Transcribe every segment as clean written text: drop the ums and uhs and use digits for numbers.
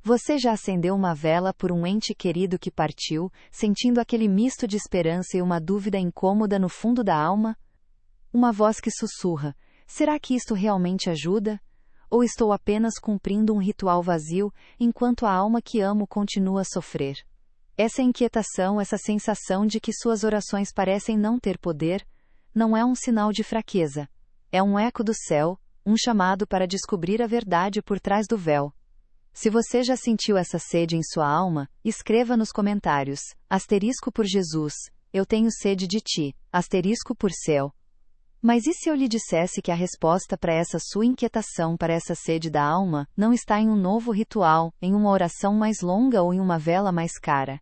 Você já acendeu uma vela por um ente querido que partiu, sentindo aquele misto de esperança e uma dúvida incômoda no fundo da alma? Uma voz que sussurra: será que isto realmente ajuda? Ou estou apenas cumprindo um ritual vazio, enquanto a alma que amo continua a sofrer? Essa inquietação, essa sensação de que suas orações parecem não ter poder, não é um sinal de fraqueza. É um eco do céu, um chamado para descobrir a verdade por trás do véu. Se você já sentiu essa sede em sua alma, escreva nos comentários, *por Jesus, eu tenho sede de ti, *por céu. Mas e se eu lhe dissesse que a resposta para essa sua inquietação, para essa sede da alma, não está em um novo ritual, em uma oração mais longa ou em uma vela mais cara?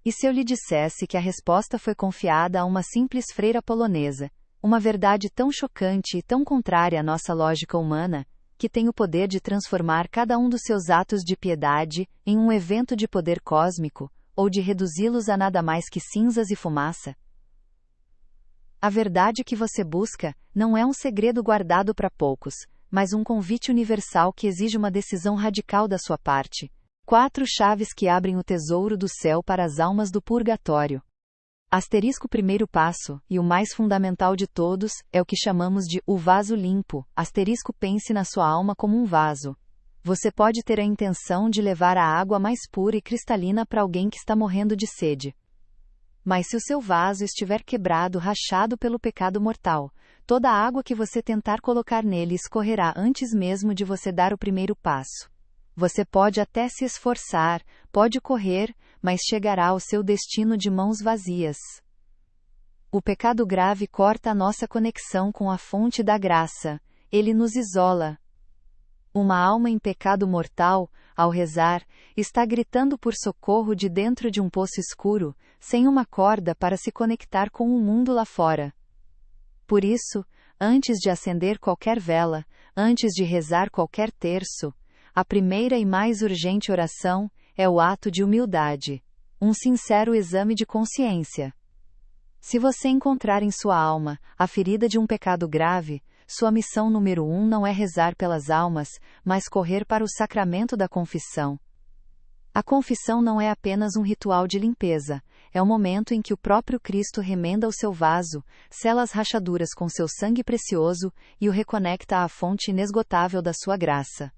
E se eu lhe dissesse que a resposta foi confiada a uma simples freira polonesa, uma verdade tão chocante e tão contrária à nossa lógica humana, que tem o poder de transformar cada um dos seus atos de piedade em um evento de poder cósmico, ou de reduzi-los a nada mais que cinzas e fumaça? A verdade que você busca não é um segredo guardado para poucos, mas um convite universal que exige uma decisão radical da sua parte. 4 chaves que abrem o tesouro do céu para as almas do purgatório. Primeiro passo, e o mais fundamental de todos, é o que chamamos de o vaso limpo. Pense na sua alma como um vaso. Você pode ter a intenção de levar a água mais pura e cristalina para alguém que está morrendo de sede. Mas se o seu vaso estiver quebrado, rachado pelo pecado mortal, toda a água que você tentar colocar nele escorrerá antes mesmo de você dar o primeiro passo. Você pode até se esforçar, pode correr, mas chegará ao seu destino de mãos vazias. O pecado grave corta a nossa conexão com a fonte da graça. Ele nos isola. Uma alma em pecado mortal, ao rezar, está gritando por socorro de dentro de um poço escuro, sem uma corda para se conectar com o mundo lá fora. Por isso, antes de acender qualquer vela, antes de rezar qualquer terço, a primeira e mais urgente oração é o ato de humildade, um sincero exame de consciência. Se você encontrar em sua alma a ferida de um pecado grave, sua missão número 1 não é rezar pelas almas, mas correr para o sacramento da confissão. A confissão não é apenas um ritual de limpeza, é o momento em que o próprio Cristo remenda o seu vaso, sela as rachaduras com seu sangue precioso e o reconecta à fonte inesgotável da sua graça.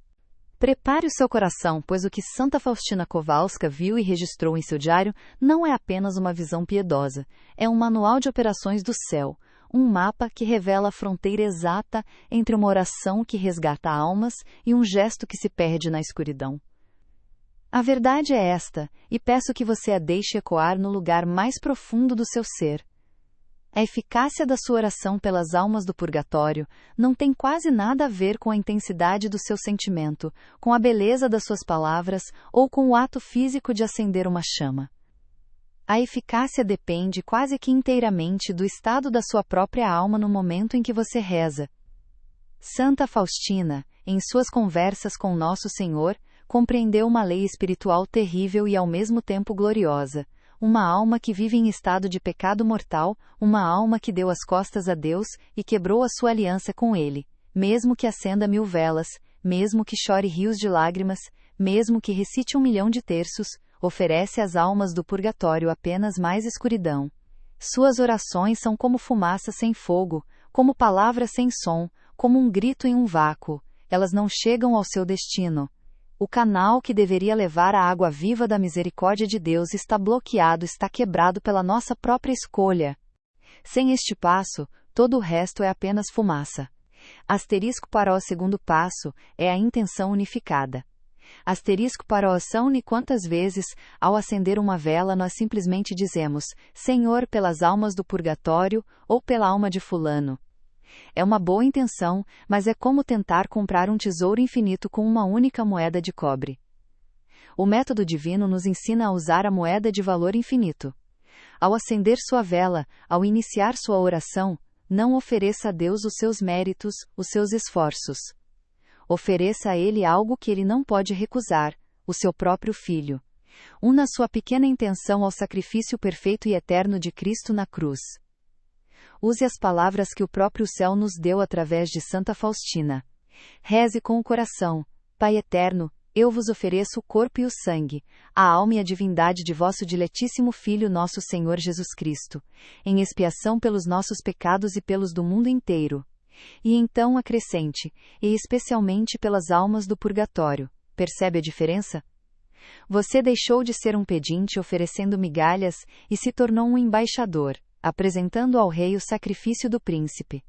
Prepare o seu coração, pois o que Santa Faustina Kowalska viu e registrou em seu diário não é apenas uma visão piedosa, é um manual de operações do céu, um mapa que revela a fronteira exata entre uma oração que resgata almas e um gesto que se perde na escuridão. A verdade é esta, e peço que você a deixe ecoar no lugar mais profundo do seu ser. A eficácia da sua oração pelas almas do purgatório não tem quase nada a ver com a intensidade do seu sentimento, com a beleza das suas palavras ou com o ato físico de acender uma chama. A eficácia depende quase que inteiramente do estado da sua própria alma no momento em que você reza. Santa Faustina, em suas conversas com Nosso Senhor, compreendeu uma lei espiritual terrível e ao mesmo tempo gloriosa. Uma alma que vive em estado de pecado mortal, uma alma que deu as costas a Deus e quebrou a sua aliança com Ele, mesmo que acenda 1000 velas, mesmo que chore rios de lágrimas, mesmo que recite 1.000.000 de terços, oferece às almas do purgatório apenas mais escuridão. Suas orações são como fumaça sem fogo, como palavras sem som, como um grito em um vácuo, elas não chegam ao seu destino. O canal que deveria levar a água viva da misericórdia de Deus está bloqueado, está quebrado pela nossa própria escolha. Sem este passo, todo o resto é apenas fumaça. Para o segundo passo, é a intenção unificada. Para o são e quantas vezes, ao acender uma vela nós simplesmente dizemos, Senhor pelas almas do purgatório, ou pela alma de fulano. É uma boa intenção, mas é como tentar comprar um tesouro infinito com uma única moeda de cobre. O método divino nos ensina a usar a moeda de valor infinito. Ao acender sua vela, ao iniciar sua oração, não ofereça a Deus os seus méritos, os seus esforços. Ofereça a Ele algo que Ele não pode recusar, o seu próprio Filho. Una sua pequena intenção ao sacrifício perfeito e eterno de Cristo na cruz. Use as palavras que o próprio céu nos deu através de Santa Faustina. Reze com o coração, Pai eterno, eu vos ofereço o corpo e o sangue, a alma e a divindade de vosso diletíssimo Filho nosso Senhor Jesus Cristo, em expiação pelos nossos pecados e pelos do mundo inteiro. E então acrescente, e especialmente pelas almas do purgatório. Percebe a diferença? Você deixou de ser um pedinte oferecendo migalhas e se tornou um embaixador, apresentando ao rei o sacrifício do príncipe.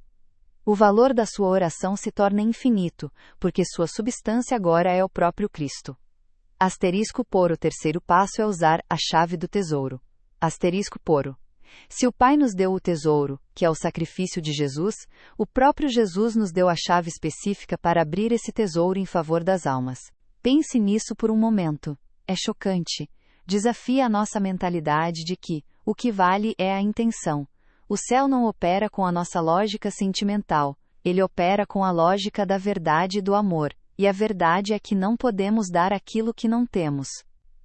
O valor da sua oração se torna infinito, porque sua substância agora é o próprio Cristo. Asterisco por o terceiro passo é usar a chave do tesouro. Asterisco por. Se o Pai nos deu o tesouro, que é o sacrifício de Jesus, o próprio Jesus nos deu a chave específica para abrir esse tesouro em favor das almas. Pense nisso por um momento. É chocante. Desafia a nossa mentalidade de que o que vale é a intenção. O céu não opera com a nossa lógica sentimental, ele opera com a lógica da verdade e do amor, e a verdade é que não podemos dar aquilo que não temos.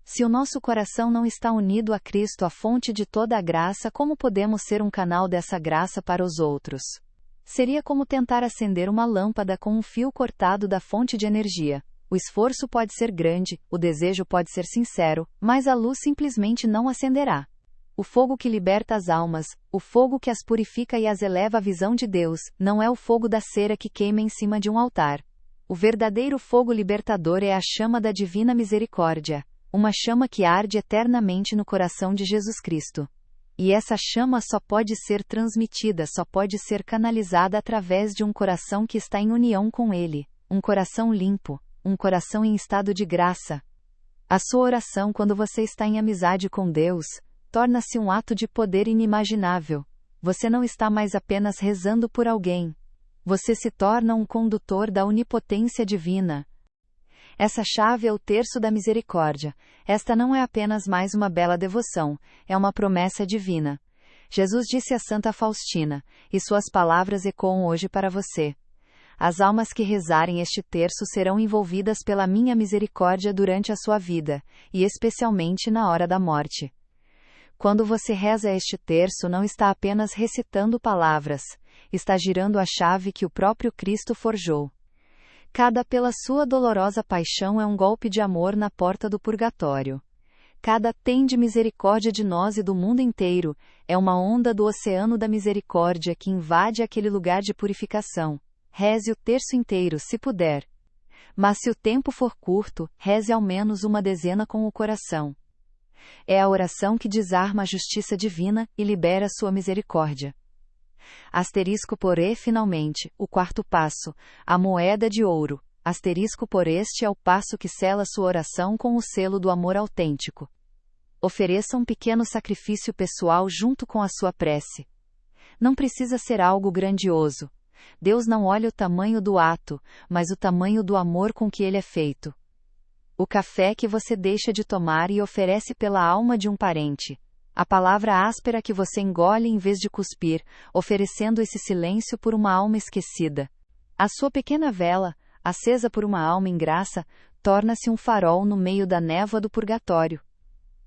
Se o nosso coração não está unido a Cristo, a fonte de toda a graça, como podemos ser um canal dessa graça para os outros? Seria como tentar acender uma lâmpada com um fio cortado da fonte de energia. O esforço pode ser grande, o desejo pode ser sincero, mas a luz simplesmente não acenderá. O fogo que liberta as almas, o fogo que as purifica e as eleva à visão de Deus, não é o fogo da cera que queima em cima de um altar. O verdadeiro fogo libertador é a chama da divina misericórdia, uma chama que arde eternamente no coração de Jesus Cristo. E essa chama só pode ser transmitida, só pode ser canalizada através de um coração que está em união com Ele, um coração limpo, um coração em estado de graça. A sua oração quando você está em amizade com Deus torna-se um ato de poder inimaginável. Você não está mais apenas rezando por alguém. Você se torna um condutor da onipotência divina. Essa chave é o terço da misericórdia. Esta não é apenas mais uma bela devoção, é uma promessa divina. Jesus disse a Santa Faustina, e suas palavras ecoam hoje para você. As almas que rezarem este terço serão envolvidas pela minha misericórdia durante a sua vida, e especialmente na hora da morte. Quando você reza este terço, não está apenas recitando palavras, está girando a chave que o próprio Cristo forjou. Cada pela sua dolorosa paixão é um golpe de amor na porta do purgatório. Cada tende misericórdia de nós e do mundo inteiro, é uma onda do oceano da misericórdia que invade aquele lugar de purificação. Reze o terço inteiro, se puder. Mas se o tempo for curto, reze ao menos uma dezena com o coração. É a oração que desarma a justiça divina e libera sua misericórdia. Asterisco por e finalmente, o quarto passo, a moeda de ouro. Asterisco por este é o passo que sela sua oração com o selo do amor autêntico. Ofereça um pequeno sacrifício pessoal junto com a sua prece. Não precisa ser algo grandioso. Deus não olha o tamanho do ato, mas o tamanho do amor com que ele é feito. O café que você deixa de tomar e oferece pela alma de um parente. A palavra áspera que você engole em vez de cuspir, oferecendo esse silêncio por uma alma esquecida. A sua pequena vela, acesa por uma alma em graça, torna-se um farol no meio da névoa do purgatório.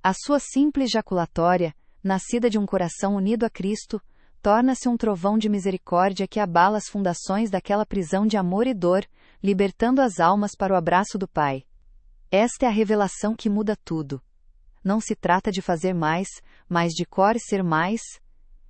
A sua simples jaculatória, nascida de um coração unido a Cristo, torna-se um trovão de misericórdia que abala as fundações daquela prisão de amor e dor, libertando as almas para o abraço do Pai. Esta é a revelação que muda tudo. Não se trata de fazer mais, mas de ser mais.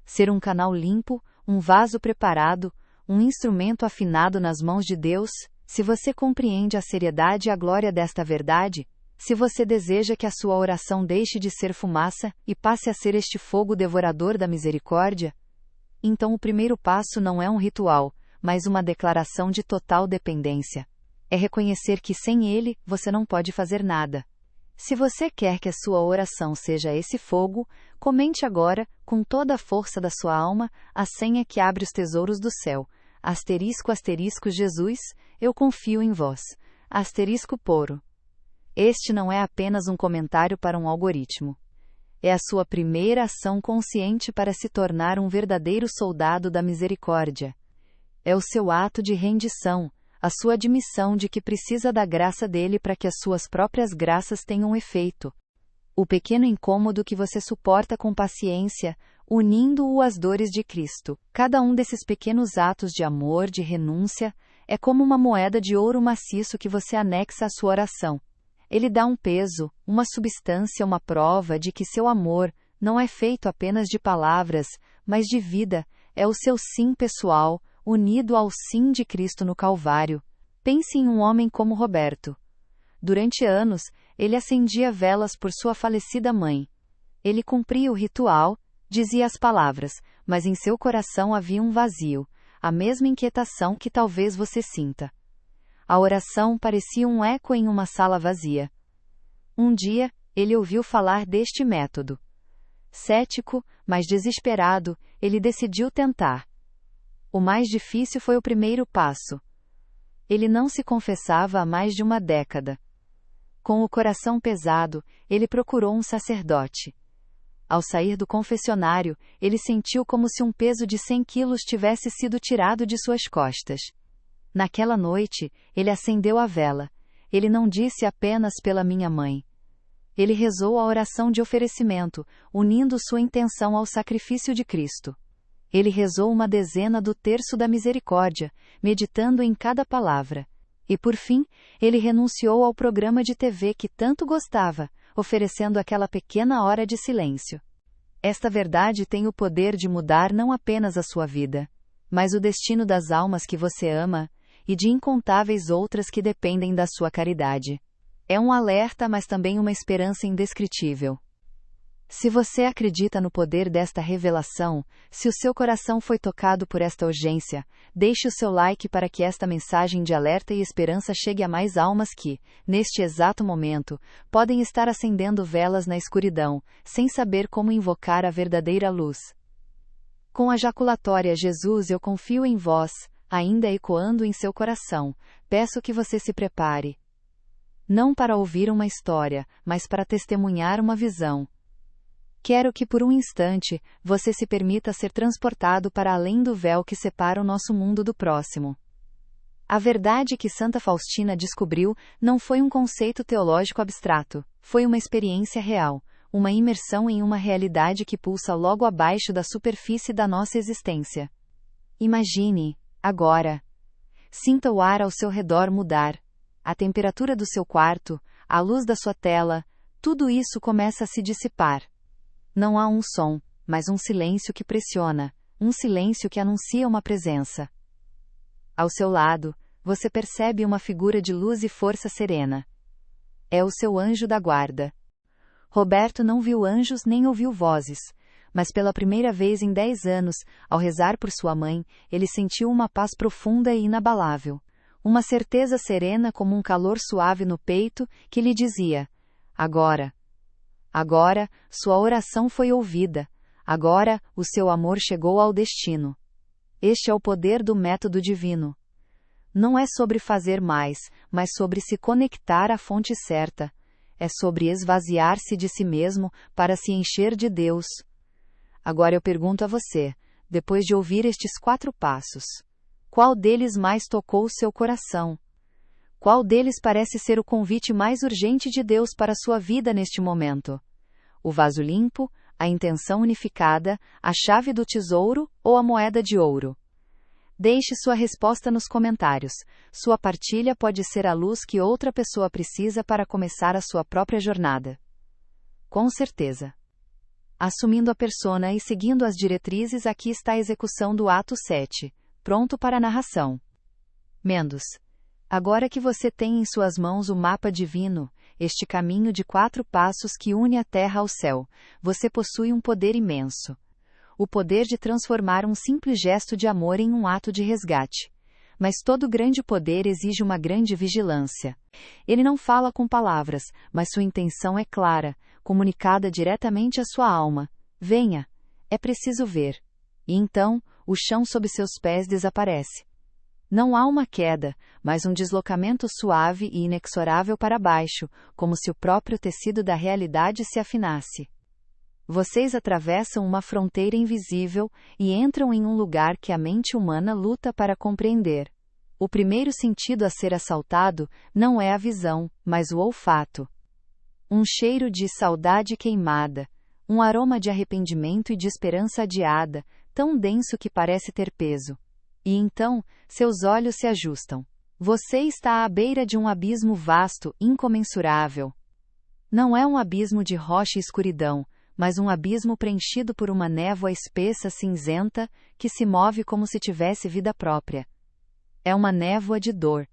Ser um canal limpo, um vaso preparado, um instrumento afinado nas mãos de Deus. Se você compreende a seriedade e a glória desta verdade, se você deseja que a sua oração deixe de ser fumaça e passe a ser este fogo devorador da misericórdia, então o primeiro passo não é um ritual, mas uma declaração de total dependência. É reconhecer que sem ele, você não pode fazer nada. Se você quer que a sua oração seja esse fogo, comente agora, com toda a força da sua alma, a senha que abre os tesouros do céu. *** Jesus, eu confio em vós. *** Este não é apenas um comentário para um algoritmo. É a sua primeira ação consciente para se tornar um verdadeiro soldado da misericórdia. É o seu ato de rendição, a sua admissão de que precisa da graça dele para que as suas próprias graças tenham efeito. O pequeno incômodo que você suporta com paciência, unindo-o às dores de Cristo. Cada um desses pequenos atos de amor, de renúncia, é como uma moeda de ouro maciço que você anexa à sua oração. Ele dá um peso, uma substância, uma prova de que seu amor não é feito apenas de palavras, mas de vida, é o seu sim pessoal, unido ao sim de Cristo no Calvário. Pense em um homem como Roberto. Durante anos, ele acendia velas por sua falecida mãe. Ele cumpria o ritual, dizia as palavras, mas em seu coração havia um vazio, a mesma inquietação que talvez você sinta. A oração parecia um eco em uma sala vazia. Um dia, ele ouviu falar deste método. Cético, mas desesperado, ele decidiu tentar. O mais difícil foi o primeiro passo. Ele não se confessava há mais de uma década. Com o coração pesado, ele procurou um sacerdote. Ao sair do confessionário, ele sentiu como se um peso de 100 quilos tivesse sido tirado de suas costas. Naquela noite, ele acendeu a vela. Ele não disse apenas pela minha mãe. Ele rezou a oração de oferecimento, unindo sua intenção ao sacrifício de Cristo. Ele rezou uma dezena do terço da misericórdia, meditando em cada palavra. E por fim, ele renunciou ao programa de TV que tanto gostava, oferecendo aquela pequena hora de silêncio. Esta verdade tem o poder de mudar não apenas a sua vida, mas o destino das almas que você ama, e de incontáveis outras que dependem da sua caridade. É um alerta, mas também uma esperança indescritível. Se você acredita no poder desta revelação, se o seu coração foi tocado por esta urgência, deixe o seu like para que esta mensagem de alerta e esperança chegue a mais almas que, neste exato momento, podem estar acendendo velas na escuridão, sem saber como invocar a verdadeira luz. Com a jaculatória Jesus, eu confio em vós, ainda ecoando em seu coração, peço que você se prepare. Não para ouvir uma história, mas para testemunhar uma visão. Quero que por um instante, você se permita ser transportado para além do véu que separa o nosso mundo do próximo. A verdade que Santa Faustina descobriu não foi um conceito teológico abstrato, foi uma experiência real, uma imersão em uma realidade que pulsa logo abaixo da superfície da nossa existência. Imagine, agora. Sinta o ar ao seu redor mudar. A temperatura do seu quarto, a luz da sua tela, tudo isso começa a se dissipar. Não há um som, mas um silêncio que pressiona, um silêncio que anuncia uma presença. Ao seu lado, você percebe uma figura de luz e força serena. É o seu anjo da guarda. Roberto não viu anjos nem ouviu vozes, mas pela primeira vez em 10 anos, ao rezar por sua mãe, ele sentiu uma paz profunda e inabalável. Uma certeza serena como um calor suave no peito, que lhe dizia: agora, sua oração foi ouvida. Agora, o seu amor chegou ao destino. Este é o poder do método divino. Não é sobre fazer mais, mas sobre se conectar à fonte certa. É sobre esvaziar-se de si mesmo para se encher de Deus. Agora eu pergunto a você, depois de ouvir estes 4 passos, qual deles mais tocou o seu coração? Qual deles parece ser o convite mais urgente de Deus para a sua vida neste momento? O vaso limpo, a intenção unificada, a chave do tesouro ou a moeda de ouro? Deixe sua resposta nos comentários. Sua partilha pode ser a luz que outra pessoa precisa para começar a sua própria jornada. Com certeza. Assumindo a persona e seguindo as diretrizes, aqui está a execução do ato 7, pronto para a narração. Mendos. Agora que você tem em suas mãos o mapa divino, este caminho de 4 passos que une a terra ao céu, você possui um poder imenso. O poder de transformar um simples gesto de amor em um ato de resgate. Mas todo grande poder exige uma grande vigilância. Ele não fala com palavras, mas sua intenção é clara, comunicada diretamente à sua alma. Venha, é preciso ver. E então, o chão sob seus pés desaparece. Não há uma queda, mas um deslocamento suave e inexorável para baixo, como se o próprio tecido da realidade se afinasse. Vocês atravessam uma fronteira invisível e entram em um lugar que a mente humana luta para compreender. O primeiro sentido a ser assaltado não é a visão, mas o olfato. Um cheiro de saudade queimada, um aroma de arrependimento e de esperança adiada, tão denso que parece ter peso. E então, seus olhos se ajustam. Você está à beira de um abismo vasto, incomensurável. Não é um abismo de rocha e escuridão, mas um abismo preenchido por uma névoa espessa cinzenta, que se move como se tivesse vida própria. É uma névoa de dor.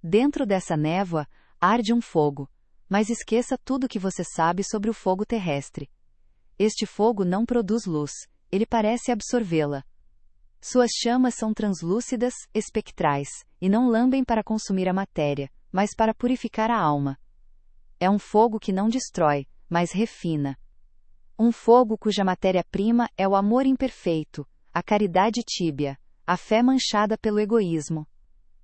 Dentro dessa névoa, arde um fogo, mas esqueça tudo o que você sabe sobre o fogo terrestre. Este fogo não produz luz, ele parece absorvê-la. Suas chamas são translúcidas, espectrais, e não lambem para consumir a matéria, mas para purificar a alma. É um fogo que não destrói, mas refina. Um fogo cuja matéria-prima é o amor imperfeito, a caridade tíbia, a fé manchada pelo egoísmo.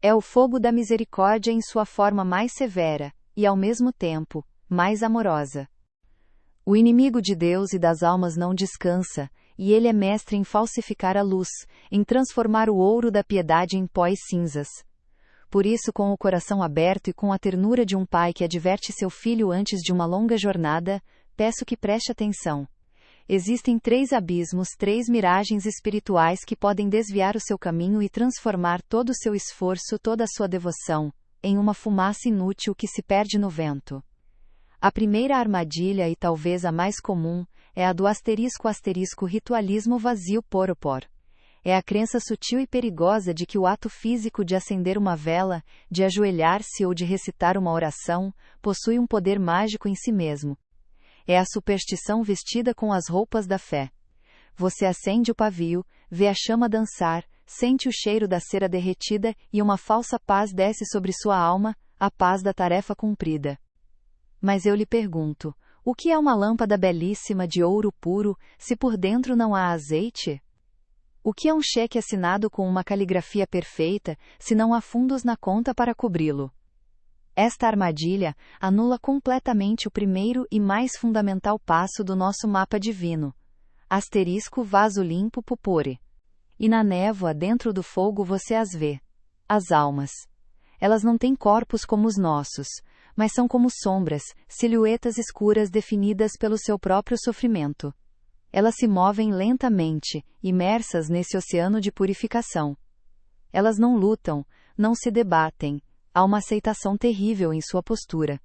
É o fogo da misericórdia em sua forma mais severa, e ao mesmo tempo, mais amorosa. O inimigo de Deus e das almas não descansa, e ele é mestre em falsificar a luz, em transformar o ouro da piedade em pó e cinzas. Por isso, com o coração aberto e com a ternura de um pai que adverte seu filho antes de uma longa jornada, peço que preste atenção. Existem 3 abismos, 3 miragens espirituais que podem desviar o seu caminho e transformar todo o seu esforço, toda a sua devoção, em uma fumaça inútil que se perde no vento. A primeira armadilha, e talvez a mais comum, é a do ritualismo vazio por. É a crença sutil e perigosa de que o ato físico de acender uma vela, de ajoelhar-se ou de recitar uma oração, possui um poder mágico em si mesmo. É a superstição vestida com as roupas da fé. Você acende o pavio, vê a chama dançar, sente o cheiro da cera derretida e uma falsa paz desce sobre sua alma, a paz da tarefa cumprida. Mas eu lhe pergunto, o que é uma lâmpada belíssima de ouro puro, se por dentro não há azeite? O que é um cheque assinado com uma caligrafia perfeita, se não há fundos na conta para cobri-lo? Esta armadilha anula completamente o primeiro e mais fundamental passo do nosso mapa divino. Vaso limpo pupore. E na névoa dentro do fogo você as vê. As almas. Elas não têm corpos como os nossos, mas são como sombras, silhuetas escuras definidas pelo seu próprio sofrimento. Elas se movem lentamente, imersas nesse oceano de purificação. Elas não lutam, não se debatem, há uma aceitação terrível em sua postura.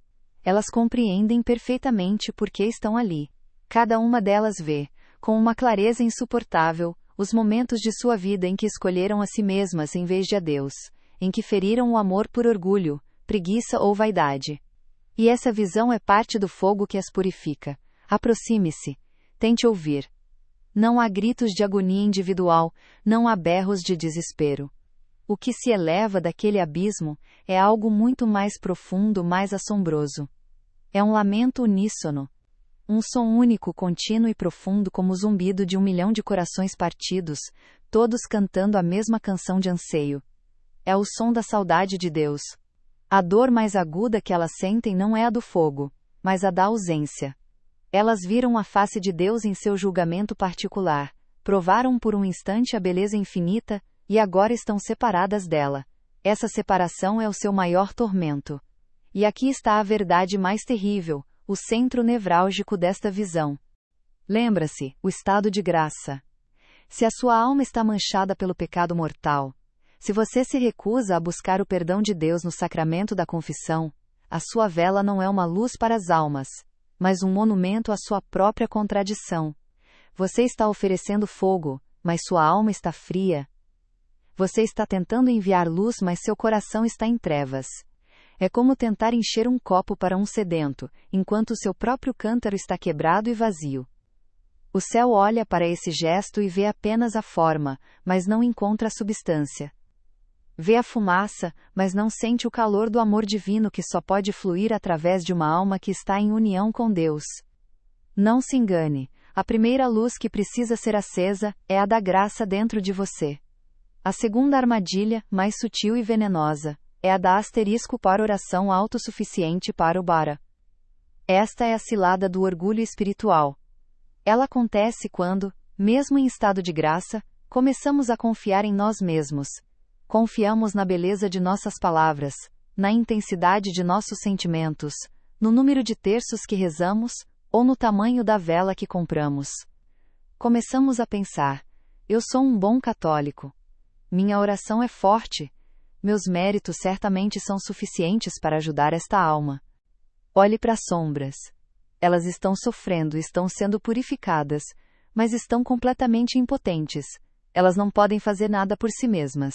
Elas compreendem perfeitamente por que estão ali. Cada uma delas vê, com uma clareza insuportável, os momentos de sua vida em que escolheram a si mesmas em vez de a Deus, em que feriram o amor por orgulho, preguiça ou vaidade. E essa visão é parte do fogo que as purifica. Aproxime-se. Tente ouvir. Não há gritos de agonia individual, não há berros de desespero. O que se eleva daquele abismo é algo muito mais profundo, mais assombroso. É um lamento uníssono. Um som único, contínuo e profundo como o zumbido de 1 milhão de corações partidos, todos cantando a mesma canção de anseio. É o som da saudade de Deus. A dor mais aguda que elas sentem não é a do fogo, mas a da ausência. Elas viram a face de Deus em seu julgamento particular, provaram por um instante a beleza infinita, e agora estão separadas dela. Essa separação é o seu maior tormento. E aqui está a verdade mais terrível, o centro nevrálgico desta visão. Lembra-se, o estado de graça. Se a sua alma está manchada pelo pecado mortal, se você se recusa a buscar o perdão de Deus no sacramento da confissão, a sua vela não é uma luz para as almas, mas um monumento à sua própria contradição. Você está oferecendo fogo, mas sua alma está fria. Você está tentando enviar luz, mas seu coração está em trevas. É como tentar encher um copo para um sedento, enquanto seu próprio cântaro está quebrado e vazio. O céu olha para esse gesto e vê apenas a forma, mas não encontra a substância. Vê a fumaça, mas não sente o calor do amor divino que só pode fluir através de uma alma que está em união com Deus. Não se engane, a primeira luz que precisa ser acesa é a da graça dentro de você. A segunda armadilha, mais sutil e venenosa, é a da para oração autossuficiente para o bara. Esta é a cilada do orgulho espiritual. Ela acontece quando, mesmo em estado de graça, começamos a confiar em nós mesmos. Confiamos na beleza de nossas palavras, na intensidade de nossos sentimentos, no número de terços que rezamos, ou no tamanho da vela que compramos. Começamos a pensar: eu sou um bom católico. Minha oração é forte. Meus méritos certamente são suficientes para ajudar esta alma. Olhe para as sombras. Elas estão sofrendo, estão sendo purificadas, mas estão completamente impotentes. Elas não podem fazer nada por si mesmas.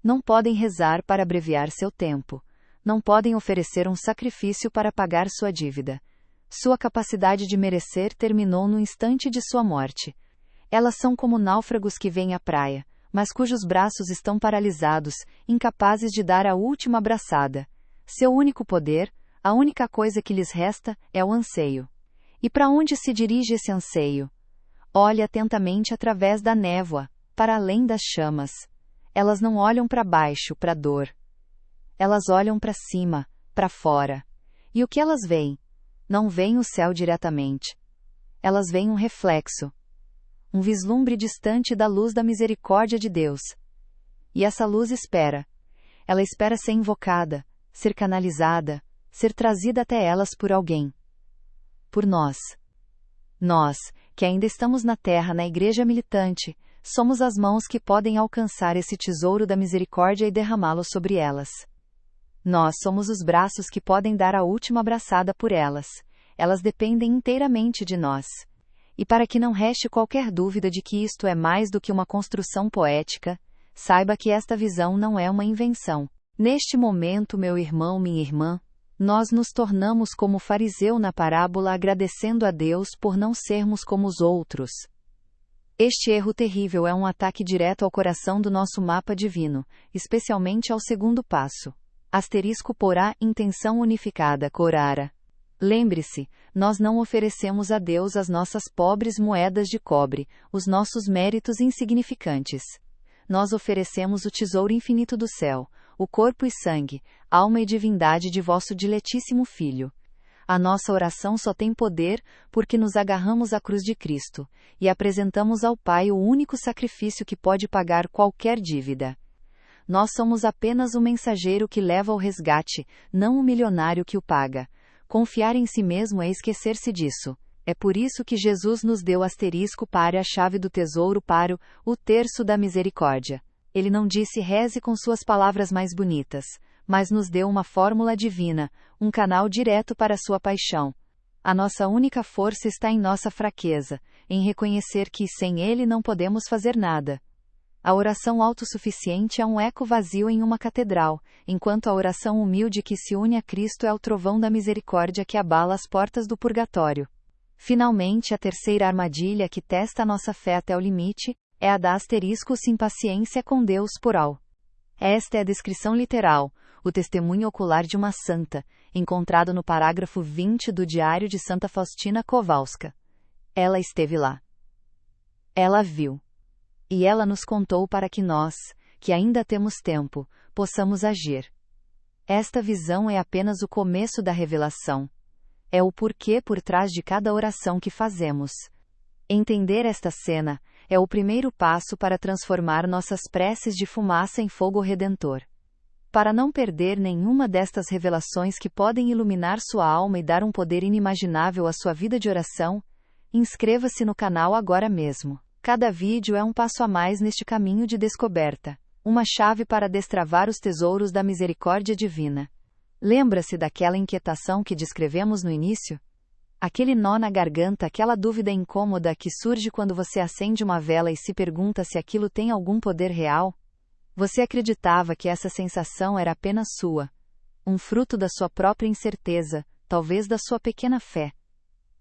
Não podem rezar para abreviar seu tempo. Não podem oferecer um sacrifício para pagar sua dívida. Sua capacidade de merecer terminou no instante de sua morte. Elas são como náufragos que vêm à praia, mas cujos braços estão paralisados, incapazes de dar a última abraçada. Seu único poder, a única coisa que lhes resta, é o anseio. E para onde se dirige esse anseio? Olhe atentamente através da névoa, para além das chamas. Elas não olham para baixo, para a dor. Elas olham para cima, para fora. E o que elas veem? Não veem o céu diretamente. Elas veem um reflexo. Um vislumbre distante da luz da misericórdia de Deus. E essa luz espera. Ela espera ser invocada, ser canalizada, ser trazida até elas por alguém. Por nós. Nós, que ainda estamos na terra, na igreja militante, somos as mãos que podem alcançar esse tesouro da misericórdia e derramá-lo sobre elas. Nós somos os braços que podem dar a última abraçada por elas. Elas dependem inteiramente de nós. E para que não reste qualquer dúvida de que isto é mais do que uma construção poética, saiba que esta visão não é uma invenção. Neste momento, meu irmão, minha irmã, nós nos tornamos como o fariseu na parábola, agradecendo a Deus por não sermos como os outros. Este erro terrível é um ataque direto ao coração do nosso mapa divino, especialmente ao segundo passo. *porá, intenção unificada, corara. Lembre-se, nós não oferecemos a Deus as nossas pobres moedas de cobre, os nossos méritos insignificantes. Nós oferecemos o tesouro infinito do céu, o corpo e sangue, alma e divindade de vosso diletíssimo Filho. A nossa oração só tem poder porque nos agarramos à cruz de Cristo, e apresentamos ao Pai o único sacrifício que pode pagar qualquer dívida. Nós somos apenas o mensageiro que leva o resgate, não o milionário que o paga. Confiar em si mesmo é esquecer-se disso. É por isso que Jesus nos deu para a chave do tesouro para o terço da misericórdia. Ele não disse reze com suas palavras mais bonitas, mas nos deu uma fórmula divina, um canal direto para sua paixão. A nossa única força está em nossa fraqueza, em reconhecer que sem Ele não podemos fazer nada. A oração autossuficiente é um eco vazio em uma catedral, enquanto a oração humilde que se une a Cristo é o trovão da misericórdia que abala as portas do purgatório. Finalmente, a terceira armadilha que testa a nossa fé até o limite, é a da impaciência com Deus por al. Esta é a descrição literal, o testemunho ocular de uma santa, encontrado no parágrafo 20 do Diário de Santa Faustina Kowalska. Ela esteve lá. Ela viu. E ela nos contou para que nós, que ainda temos tempo, possamos agir. Esta visão é apenas o começo da revelação. É o porquê por trás de cada oração que fazemos. Entender esta cena é o primeiro passo para transformar nossas preces de fumaça em fogo redentor. Para não perder nenhuma destas revelações que podem iluminar sua alma e dar um poder inimaginável à sua vida de oração, inscreva-se no canal agora mesmo. Cada vídeo é um passo a mais neste caminho de descoberta, uma chave para destravar os tesouros da misericórdia divina. Lembra-se daquela inquietação que descrevemos no início? Aquele nó na garganta, aquela dúvida incômoda que surge quando você acende uma vela e se pergunta se aquilo tem algum poder real? Você acreditava que essa sensação era apenas sua, um fruto da sua própria incerteza, talvez da sua pequena fé.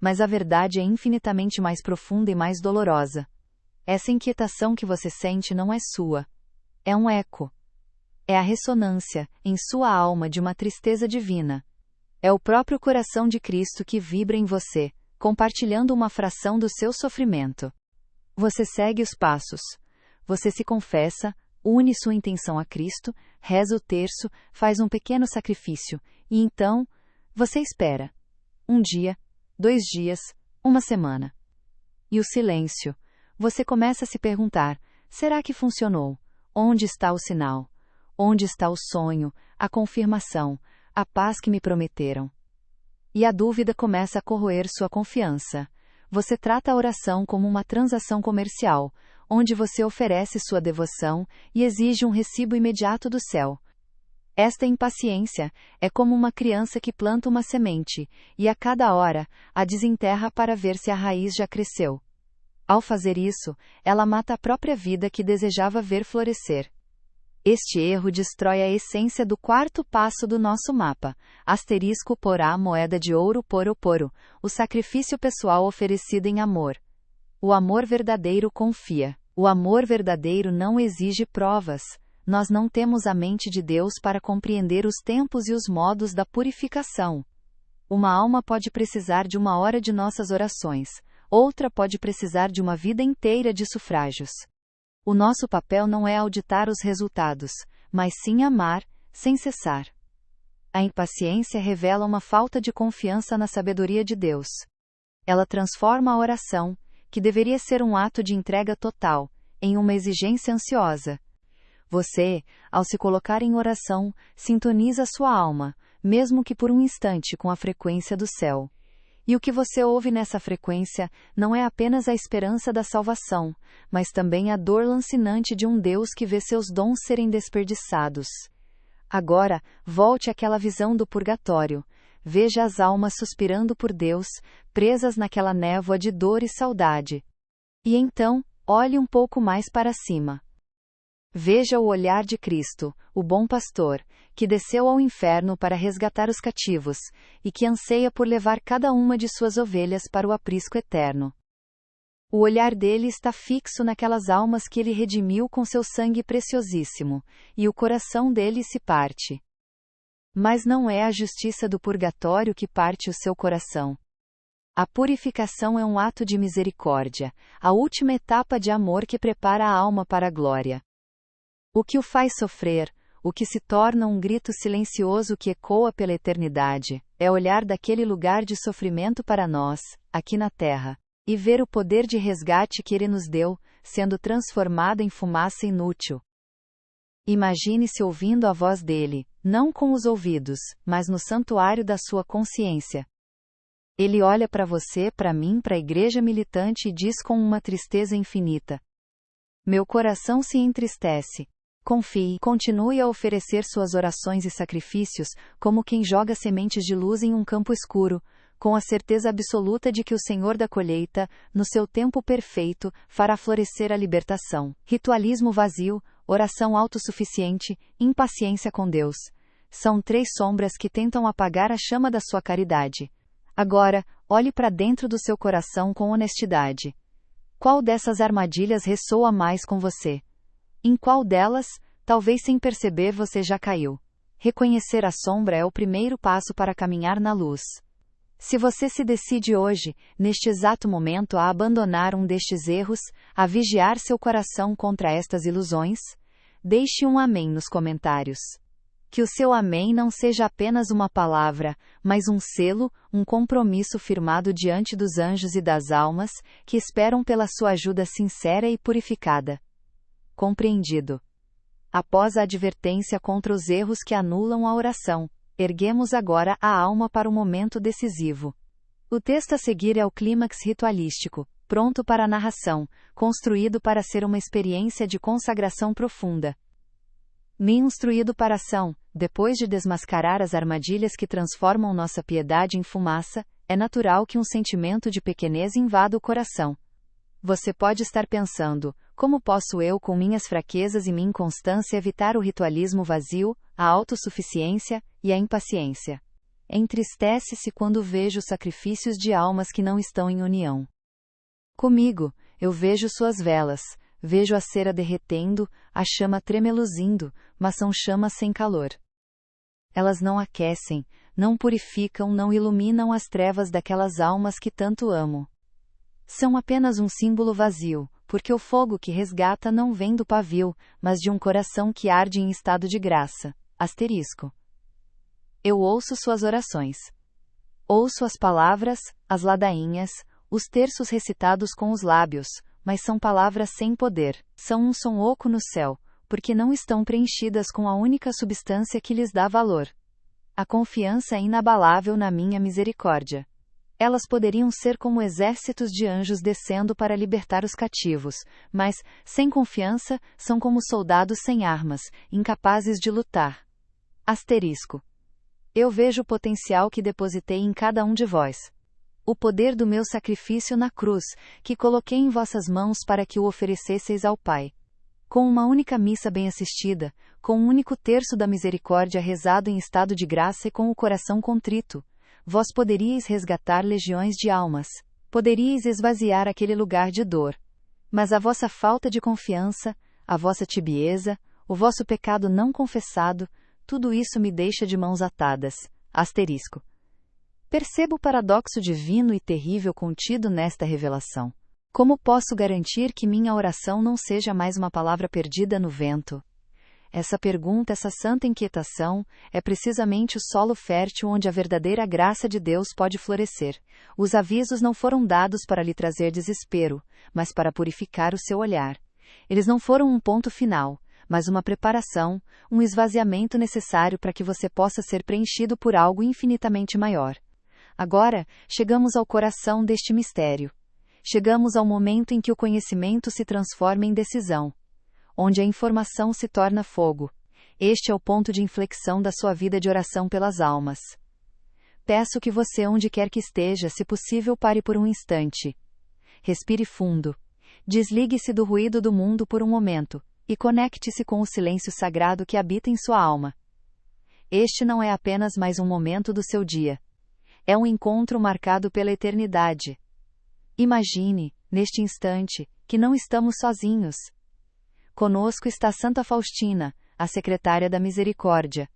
Mas a verdade é infinitamente mais profunda e mais dolorosa. Essa inquietação que você sente não é sua. É um eco. É a ressonância, em sua alma, de uma tristeza divina. É o próprio coração de Cristo que vibra em você, compartilhando uma fração do seu sofrimento. Você segue os passos. Você se confessa, une sua intenção a Cristo, reza o terço, faz um pequeno sacrifício, e então, você espera. 1 dia, 2 dias, 1 semana. E o silêncio. Você começa a se perguntar, será que funcionou? Onde está o sinal? Onde está o sonho, a confirmação, a paz que me prometeram? E a dúvida começa a corroer sua confiança. Você trata a oração como uma transação comercial, onde você oferece sua devoção e exige um recibo imediato do céu. Esta impaciência é como uma criança que planta uma semente, e a cada hora, a desenterra para ver se a raiz já cresceu. Ao fazer isso, ela mata a própria vida que desejava ver florescer. Este erro destrói a essência do quarto passo do nosso mapa. Asterisco porá moeda de ouro poro, o sacrifício pessoal oferecido em amor. O amor verdadeiro confia. O amor verdadeiro não exige provas. Nós não temos a mente de Deus para compreender os tempos e os modos da purificação. Uma alma pode precisar de uma hora de nossas orações, outra pode precisar de uma vida inteira de sufrágios. O nosso papel não é auditar os resultados, mas sim amar, sem cessar. A impaciência revela uma falta de confiança na sabedoria de Deus. Ela transforma a oração, que deveria ser um ato de entrega total, em uma exigência ansiosa. Você, ao se colocar em oração, sintoniza sua alma, mesmo que por um instante, com a frequência do céu. E o que você ouve nessa frequência não é apenas a esperança da salvação, mas também a dor lancinante de um Deus que vê seus dons serem desperdiçados. Agora, volte àquela visão do purgatório. Veja as almas suspirando por Deus, presas naquela névoa de dor e saudade. E então, olhe um pouco mais para cima. Veja o olhar de Cristo, o bom pastor, que desceu ao inferno para resgatar os cativos, e que anseia por levar cada uma de suas ovelhas para o aprisco eterno. O olhar dele está fixo naquelas almas que ele redimiu com seu sangue preciosíssimo, e o coração dele se parte. Mas não é a justiça do purgatório que parte o seu coração. A purificação é um ato de misericórdia, a última etapa de amor que prepara a alma para a glória. O que o faz sofrer, o que se torna um grito silencioso que ecoa pela eternidade, é olhar daquele lugar de sofrimento para nós, aqui na terra, e ver o poder de resgate que ele nos deu, sendo transformado em fumaça inútil. Imagine-se ouvindo a voz dele, não com os ouvidos, mas no santuário da sua consciência. Ele olha para você, para mim, para a igreja militante e diz com uma tristeza infinita: meu coração se entristece. Confie, continue a oferecer suas orações e sacrifícios, como quem joga sementes de luz em um campo escuro, com a certeza absoluta de que o Senhor da colheita, no seu tempo perfeito, fará florescer a libertação. Ritualismo vazio, oração autossuficiente, impaciência com Deus. São 3 sombras que tentam apagar a chama da sua caridade. Agora, olhe para dentro do seu coração com honestidade. Qual dessas armadilhas ressoa mais com você? Em qual delas, talvez sem perceber, você já caiu? Reconhecer a sombra é o primeiro passo para caminhar na luz. Se você se decide hoje, neste exato momento, a abandonar um destes erros, a vigiar seu coração contra estas ilusões, deixe um amém nos comentários. Que o seu amém não seja apenas uma palavra, mas um selo, um compromisso firmado diante dos anjos e das almas, que esperam pela sua ajuda sincera e purificada. Compreendido. Após a advertência contra os erros que anulam a oração, erguemos agora a alma para o momento decisivo. O texto a seguir é o clímax ritualístico, pronto para a narração, construído para ser uma experiência de consagração profunda. Me instruído para a ação, depois de desmascarar as armadilhas que transformam nossa piedade em fumaça, é natural que um sentimento de pequenez invada o coração. Você pode estar pensando: como posso eu, com minhas fraquezas e minha inconstância, evitar o ritualismo vazio, a autossuficiência e a impaciência? Entristece-se quando vejo sacrifícios de almas que não estão em união comigo. Eu vejo suas velas, vejo a cera derretendo, a chama tremeluzindo, mas são chamas sem calor. Elas não aquecem, não purificam, não iluminam as trevas daquelas almas que tanto amo. São apenas um símbolo vazio, porque o fogo que resgata não vem do pavio, mas de um coração que arde em estado de graça. Asterisco. Eu ouço suas orações. Ouço as palavras, as ladainhas, os terços recitados com os lábios, mas são palavras sem poder, são um som oco no céu, porque não estão preenchidas com a única substância que lhes dá valor. A confiança é inabalável na minha misericórdia. Elas poderiam ser como exércitos de anjos descendo para libertar os cativos, mas, sem confiança, são como soldados sem armas, incapazes de lutar. Asterisco. Eu vejo o potencial que depositei em cada um de vós. O poder do meu sacrifício na cruz, que coloquei em vossas mãos para que o oferecesseis ao Pai. Com uma única missa bem assistida, com um único terço da misericórdia rezado em estado de graça e com o coração contrito, vós poderíeis resgatar legiões de almas, poderíeis esvaziar aquele lugar de dor. Mas a vossa falta de confiança, a vossa tibieza, o vosso pecado não confessado, tudo isso me deixa de mãos atadas. Asterisco. Percebo o paradoxo divino e terrível contido nesta revelação. Como posso garantir que minha oração não seja mais uma palavra perdida no vento? Essa pergunta, essa santa inquietação, é precisamente o solo fértil onde a verdadeira graça de Deus pode florescer. Os avisos não foram dados para lhe trazer desespero, mas para purificar o seu olhar. Eles não foram um ponto final, mas uma preparação, um esvaziamento necessário para que você possa ser preenchido por algo infinitamente maior. Agora, chegamos ao coração deste mistério. Chegamos ao momento em que o conhecimento se transforma em decisão, onde a informação se torna fogo. Este é o ponto de inflexão da sua vida de oração pelas almas. Peço que você, onde quer que esteja, se possível, pare por um instante. Respire fundo. Desligue-se do ruído do mundo por um momento, e conecte-se com o silêncio sagrado que habita em sua alma. Este não é apenas mais um momento do seu dia. É um encontro marcado pela eternidade. Imagine, neste instante, que não estamos sozinhos. Conosco está Santa Faustina, a secretária da misericórdia.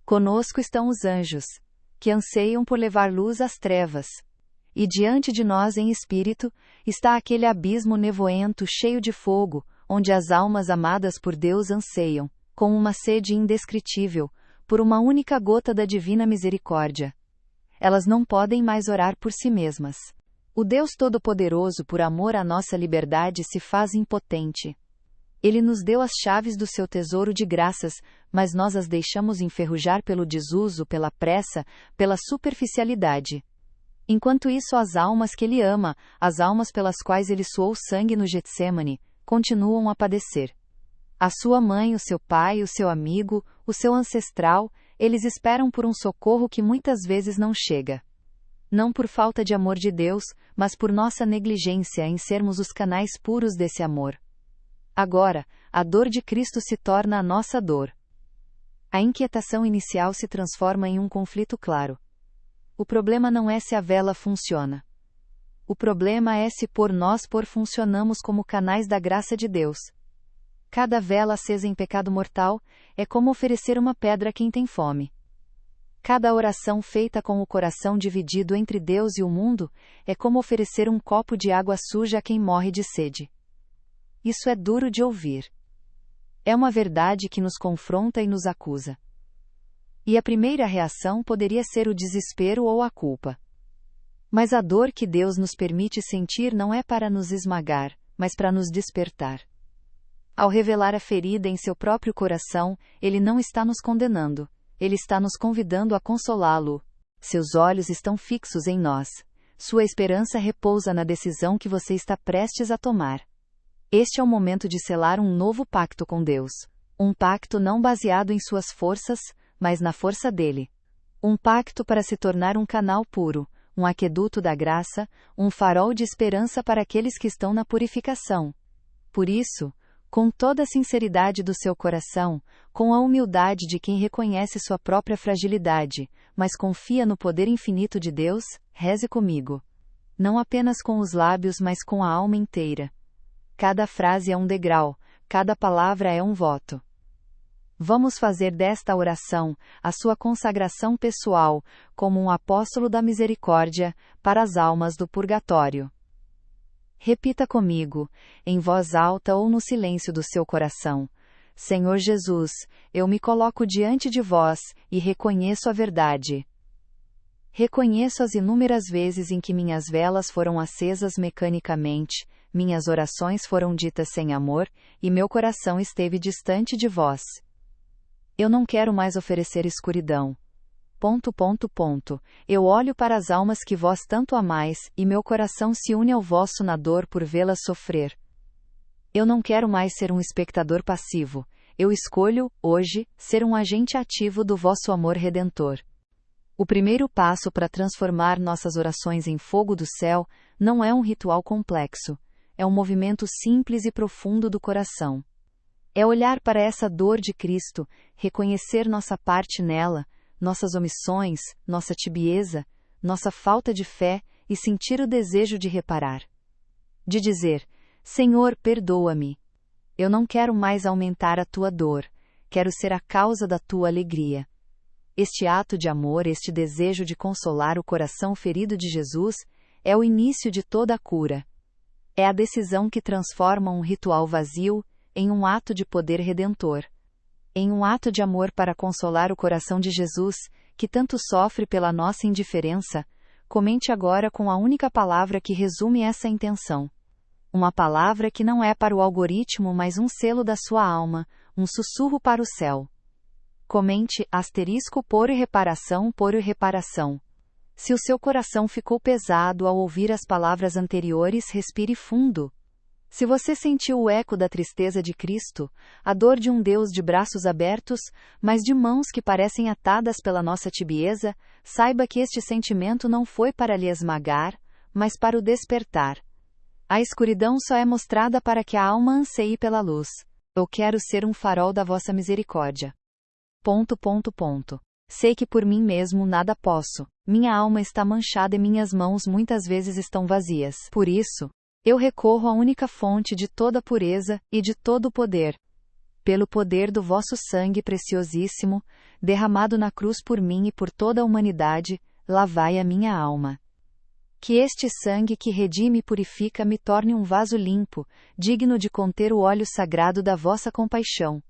Conosco estão os anjos, que anseiam por levar luz às trevas. E diante de nós em espírito, está aquele abismo nevoento cheio de fogo, onde as almas amadas por Deus anseiam, com uma sede indescritível, por uma única gota da divina misericórdia. Elas não podem mais orar por si mesmas. O Deus Todo-Poderoso, por amor à nossa liberdade, se faz impotente. Ele nos deu as chaves do seu tesouro de graças, mas nós as deixamos enferrujar pelo desuso, pela pressa, pela superficialidade. Enquanto isso, as almas que ele ama, as almas pelas quais ele suou sangue no Getsêmani, continuam a padecer. A sua mãe, o seu pai, o seu amigo, o seu ancestral, eles esperam por um socorro que muitas vezes não chega. Não por falta de amor de Deus, mas por nossa negligência em sermos os canais puros desse amor. Agora, a dor de Cristo se torna a nossa dor. A inquietação inicial se transforma em um conflito claro. O problema não é se a vela funciona. O problema é se nós funcionamos como canais da graça de Deus. Cada vela acesa em pecado mortal é como oferecer uma pedra a quem tem fome. Cada oração feita com o coração dividido entre Deus e o mundo é como oferecer um copo de água suja a quem morre de sede. Isso é duro de ouvir. É uma verdade que nos confronta e nos acusa. E a primeira reação poderia ser o desespero ou a culpa. Mas a dor que Deus nos permite sentir não é para nos esmagar, mas para nos despertar. Ao revelar a ferida em seu próprio coração, Ele não está nos condenando, Ele está nos convidando a consolá-lo. Seus olhos estão fixos em nós. Sua esperança repousa na decisão que você está prestes a tomar. Este é o momento de selar um novo pacto com Deus. Um pacto não baseado em suas forças, mas na força dele. Um pacto para se tornar um canal puro, um aqueduto da graça, um farol de esperança para aqueles que estão na purificação. Por isso, com toda a sinceridade do seu coração, com a humildade de quem reconhece sua própria fragilidade, mas confia no poder infinito de Deus, reze comigo. Não apenas com os lábios, mas com a alma inteira. Cada frase é um degrau, cada palavra é um voto. Vamos fazer desta oração a sua consagração pessoal, como um apóstolo da misericórdia, para as almas do purgatório. Repita comigo, em voz alta ou no silêncio do seu coração: Senhor Jesus, eu me coloco diante de vós, e reconheço a verdade. Reconheço as inúmeras vezes em que minhas velas foram acesas mecanicamente, minhas orações foram ditas sem amor, e meu coração esteve distante de vós. Eu não quero mais oferecer escuridão. Eu olho para as almas que vós tanto amais, e meu coração se une ao vosso na dor por vê-las sofrer. Eu não quero mais ser um espectador passivo. Eu escolho, hoje, ser um agente ativo do vosso amor redentor. O primeiro passo para transformar nossas orações em fogo do céu não é um ritual complexo. É um movimento simples e profundo do coração. É olhar para essa dor de Cristo, reconhecer nossa parte nela, nossas omissões, nossa tibieza, nossa falta de fé e sentir o desejo de reparar. De dizer: Senhor, perdoa-me. Eu não quero mais aumentar a tua dor, quero ser a causa da tua alegria. Este ato de amor, este desejo de consolar o coração ferido de Jesus, é o início de toda a cura. É a decisão que transforma um ritual vazio em um ato de poder redentor. Em um ato de amor para consolar o coração de Jesus, que tanto sofre pela nossa indiferença, comente agora com a única palavra que resume essa intenção. Uma palavra que não é para o algoritmo, mas um selo da sua alma, um sussurro para o céu. Comente *por reparação. Se o seu coração ficou pesado ao ouvir as palavras anteriores, respire fundo. Se você sentiu o eco da tristeza de Cristo, a dor de um Deus de braços abertos, mas de mãos que parecem atadas pela nossa tibieza, saiba que este sentimento não foi para lhe esmagar, mas para o despertar. A escuridão só é mostrada para que a alma anseie pela luz. Eu quero ser um farol da vossa misericórdia. Sei que por mim mesmo nada posso. Minha alma está manchada e minhas mãos muitas vezes estão vazias. Por isso, eu recorro à única fonte de toda pureza e de todo poder. Pelo poder do vosso sangue preciosíssimo, derramado na cruz por mim e por toda a humanidade, lavai a minha alma. Que este sangue que redime e purifica me torne um vaso limpo, digno de conter o óleo sagrado da vossa compaixão.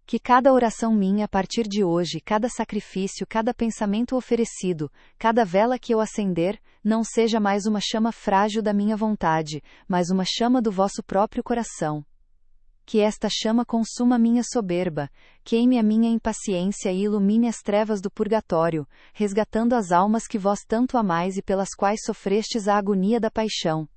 Que cada oração minha a partir de hoje, cada sacrifício, cada pensamento oferecido, cada vela que eu acender, não seja mais uma chama frágil da minha vontade, mas uma chama do vosso próprio coração. Que esta chama consuma minha soberba, queime a minha impaciência e ilumine as trevas do purgatório, resgatando as almas que vós tanto amais e pelas quais sofrestes a agonia da paixão.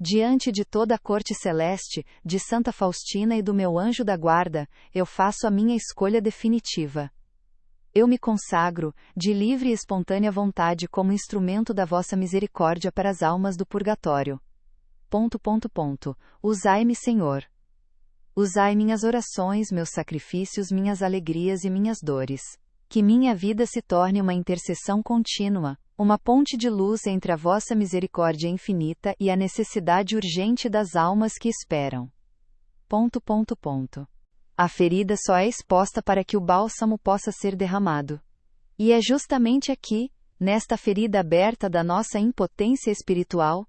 Diante de toda a corte celeste, de Santa Faustina e do meu anjo da guarda, eu faço a minha escolha definitiva. Eu me consagro, de livre e espontânea vontade, como instrumento da vossa misericórdia para as almas do purgatório. Usai-me, Senhor. Usai minhas orações, meus sacrifícios, minhas alegrias e minhas dores. Que minha vida se torne uma intercessão contínua, uma ponte de luz entre a vossa misericórdia infinita e a necessidade urgente das almas que esperam. A ferida só é exposta para que o bálsamo possa ser derramado. E é justamente aqui, nesta ferida aberta da nossa impotência espiritual,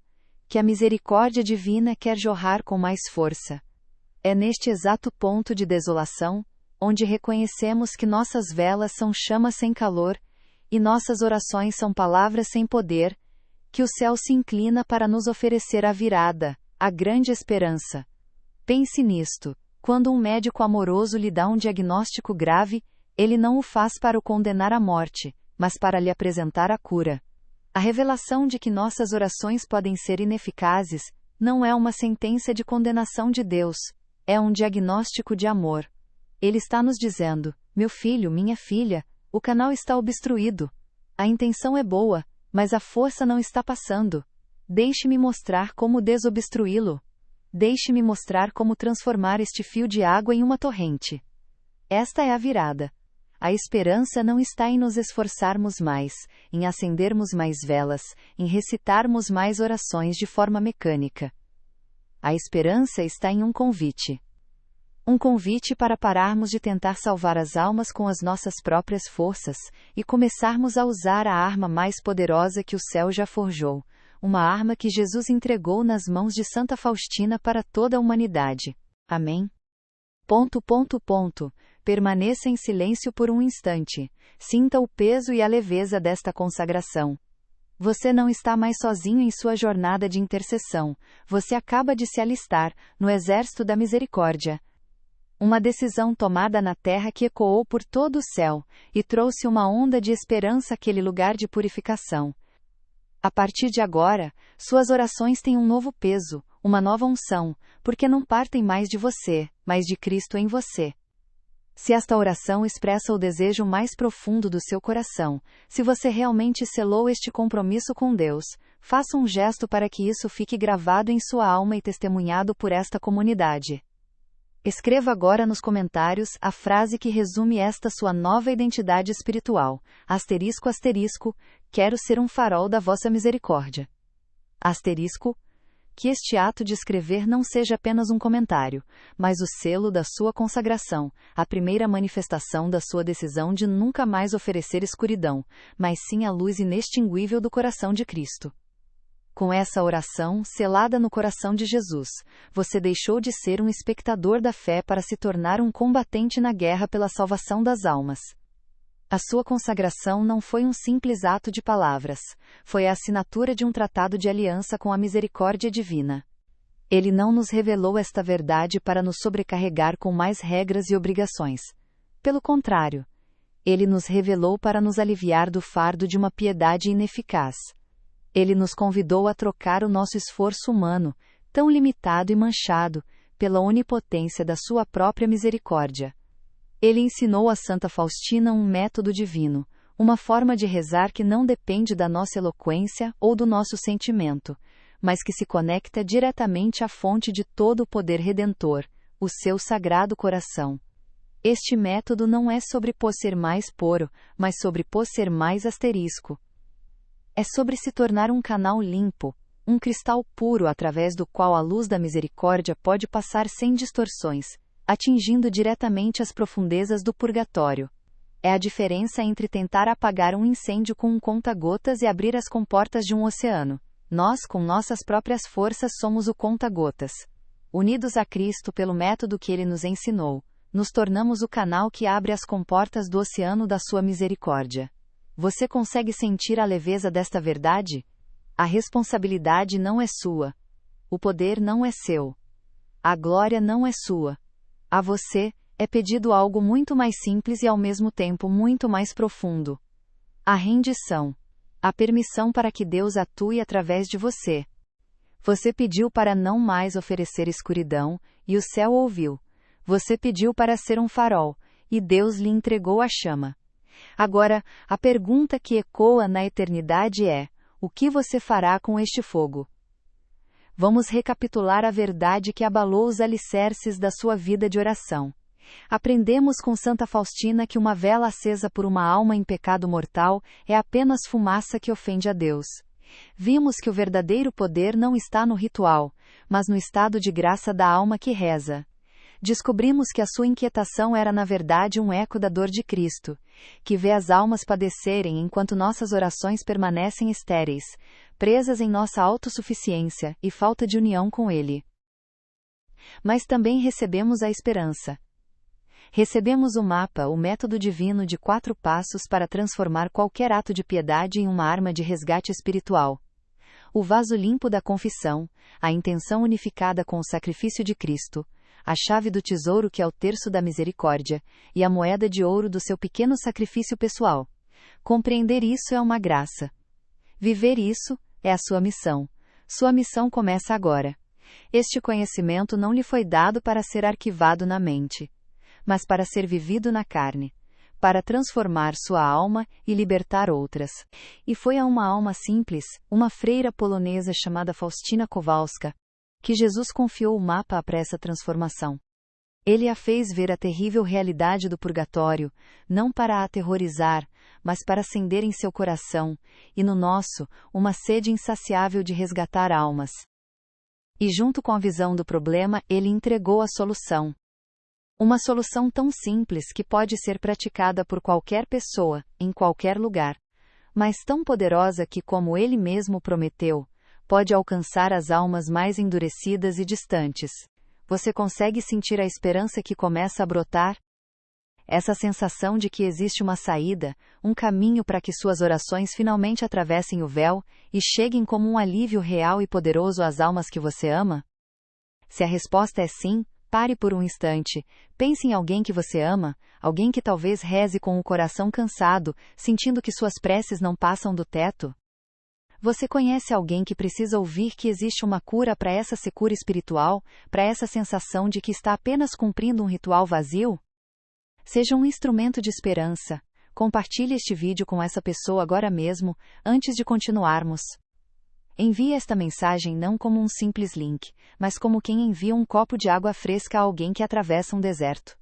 que a misericórdia divina quer jorrar com mais força. É neste exato ponto de desolação, onde reconhecemos que nossas velas são chamas sem calor, e nossas orações são palavras sem poder, que o céu se inclina para nos oferecer a virada, a grande esperança. Pense nisto: quando um médico amoroso lhe dá um diagnóstico grave, ele não o faz para o condenar à morte, mas para lhe apresentar a cura. A revelação de que nossas orações podem ser ineficazes, não é uma sentença de condenação de Deus, é um diagnóstico de amor. Ele está nos dizendo: meu filho, minha filha, o canal está obstruído. A intenção é boa, mas a força não está passando. Deixe-me mostrar como desobstruí-lo. Deixe-me mostrar como transformar este fio de água em uma torrente. Esta é a virada. A esperança não está em nos esforçarmos mais, em acendermos mais velas, em recitarmos mais orações de forma mecânica. A esperança está em um convite. Um convite para pararmos de tentar salvar as almas com as nossas próprias forças, e começarmos a usar a arma mais poderosa que o céu já forjou, uma arma que Jesus entregou nas mãos de Santa Faustina para toda a humanidade. Amém? Permaneça em silêncio por um instante. Sinta o peso e a leveza desta consagração. Você não está mais sozinho em sua jornada de intercessão. Você acaba de se alistar no exército da misericórdia. Uma decisão tomada na terra que ecoou por todo o céu, e trouxe uma onda de esperança àquele lugar de purificação. A partir de agora, suas orações têm um novo peso, uma nova unção, porque não partem mais de você, mas de Cristo em você. Se esta oração expressa o desejo mais profundo do seu coração, se você realmente selou este compromisso com Deus, faça um gesto para que isso fique gravado em sua alma e testemunhado por esta comunidade. Escreva agora nos comentários a frase que resume esta sua nova identidade espiritual. Asterisco, asterisco, quero ser um farol da vossa misericórdia. Asterisco, que este ato de escrever não seja apenas um comentário, mas o selo da sua consagração, a primeira manifestação da sua decisão de nunca mais oferecer escuridão, mas sim a luz inextinguível do coração de Cristo. Com essa oração, selada no coração de Jesus, você deixou de ser um espectador da fé para se tornar um combatente na guerra pela salvação das almas. A sua consagração não foi um simples ato de palavras, foi a assinatura de um tratado de aliança com a misericórdia divina. Ele não nos revelou esta verdade para nos sobrecarregar com mais regras e obrigações. Pelo contrário, ele nos revelou para nos aliviar do fardo de uma piedade ineficaz. Ele nos convidou a trocar o nosso esforço humano, tão limitado e manchado, pela onipotência da sua própria misericórdia. Ele ensinou a Santa Faustina um método divino, uma forma de rezar que não depende da nossa eloquência ou do nosso sentimento, mas que se conecta diretamente à fonte de todo o poder redentor, o seu sagrado coração. Este método não é sobre ser mais puro, mas sobre ser mais asterisco. É sobre se tornar um canal limpo, um cristal puro através do qual a luz da misericórdia pode passar sem distorções, atingindo diretamente as profundezas do purgatório. É a diferença entre tentar apagar um incêndio com um conta-gotas e abrir as comportas de um oceano. Nós, com nossas próprias forças, somos o conta-gotas. Unidos a Cristo pelo método que Ele nos ensinou, nos tornamos o canal que abre as comportas do oceano da sua misericórdia. Você consegue sentir a leveza desta verdade? A responsabilidade não é sua. O poder não é seu. A glória não é sua. A você é pedido algo muito mais simples e ao mesmo tempo muito mais profundo. A rendição. A permissão para que Deus atue através de você. Você pediu para não mais oferecer escuridão, e o céu ouviu. Você pediu para ser um farol, e Deus lhe entregou a chama. Agora, a pergunta que ecoa na eternidade é: o que você fará com este fogo? Vamos recapitular a verdade que abalou os alicerces da sua vida de oração. Aprendemos com Santa Faustina que uma vela acesa por uma alma em pecado mortal é apenas fumaça que ofende a Deus. Vimos que o verdadeiro poder não está no ritual, mas no estado de graça da alma que reza. Descobrimos que a sua inquietação era na verdade um eco da dor de Cristo, que vê as almas padecerem enquanto nossas orações permanecem estéreis, presas em nossa autossuficiência e falta de união com Ele. Mas também recebemos a esperança. Recebemos o mapa, o método divino de 4 passos para transformar qualquer ato de piedade em uma arma de resgate espiritual. O vaso limpo da confissão, a intenção unificada com o sacrifício de Cristo, a chave do tesouro que é o terço da misericórdia, e a moeda de ouro do seu pequeno sacrifício pessoal. Compreender isso é uma graça. Viver isso é a sua missão. Sua missão começa agora. Este conhecimento não lhe foi dado para ser arquivado na mente, mas para ser vivido na carne, para transformar sua alma e libertar outras. E foi a uma alma simples, uma freira polonesa chamada Faustina Kowalska, que Jesus confiou o mapa para essa transformação. Ele a fez ver a terrível realidade do purgatório, não para a aterrorizar, mas para acender em seu coração, e no nosso, uma sede insaciável de resgatar almas. E junto com a visão do problema, ele entregou a solução. Uma solução tão simples que pode ser praticada por qualquer pessoa, em qualquer lugar, mas tão poderosa que, como ele mesmo prometeu, pode alcançar as almas mais endurecidas e distantes. Você consegue sentir a esperança que começa a brotar? Essa sensação de que existe uma saída, um caminho para que suas orações finalmente atravessem o véu e cheguem como um alívio real e poderoso às almas que você ama? Se a resposta é sim, Pare por um instante, pense em alguém que você ama, alguém que talvez reze com o coração cansado, sentindo que suas preces não passam do teto. Você conhece alguém que precisa ouvir que existe uma cura para essa secura espiritual, para essa sensação de que está apenas cumprindo um ritual vazio? Seja um instrumento de esperança. Compartilhe este vídeo com essa pessoa agora mesmo, antes de continuarmos. Envie esta mensagem não como um simples link, mas como quem envia um copo de água fresca a alguém que atravessa um deserto.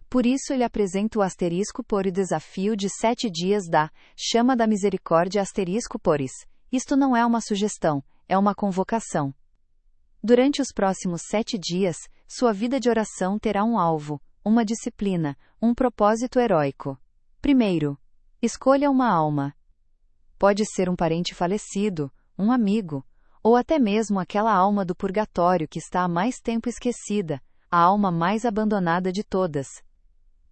Por isso ele apresenta o asterisco por o desafio de 7 dias da Chama da Misericórdia asterisco poris. Isto não é uma sugestão, é uma convocação. Durante os próximos 7 dias, sua vida de oração terá um alvo, uma disciplina, um propósito heróico. Primeiro, escolha uma alma. Pode ser um parente falecido, um amigo, ou até mesmo aquela alma do purgatório que está há mais tempo esquecida, a alma mais abandonada de todas.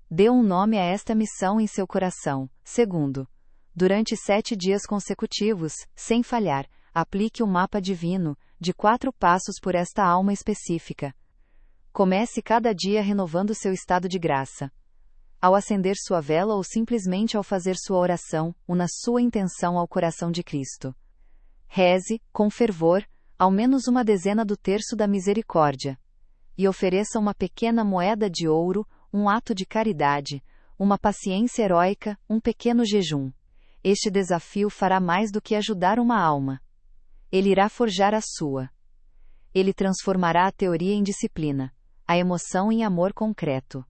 Dê um nome a esta missão em seu coração. Segundo, durante 7 dias consecutivos, sem falhar, aplique o mapa divino, de 4 passos por esta alma específica. Comece cada dia renovando seu estado de graça. Ao acender sua vela ou simplesmente ao fazer sua oração, una sua intenção ao coração de Cristo. Reze, com fervor, ao menos uma dezena do terço da misericórdia. E ofereça uma pequena moeda de ouro, um ato de caridade, uma paciência heróica, um pequeno jejum. Este desafio fará mais do que ajudar uma alma. Ele irá forjar a sua. Ele transformará a teoria em disciplina, a emoção em amor concreto.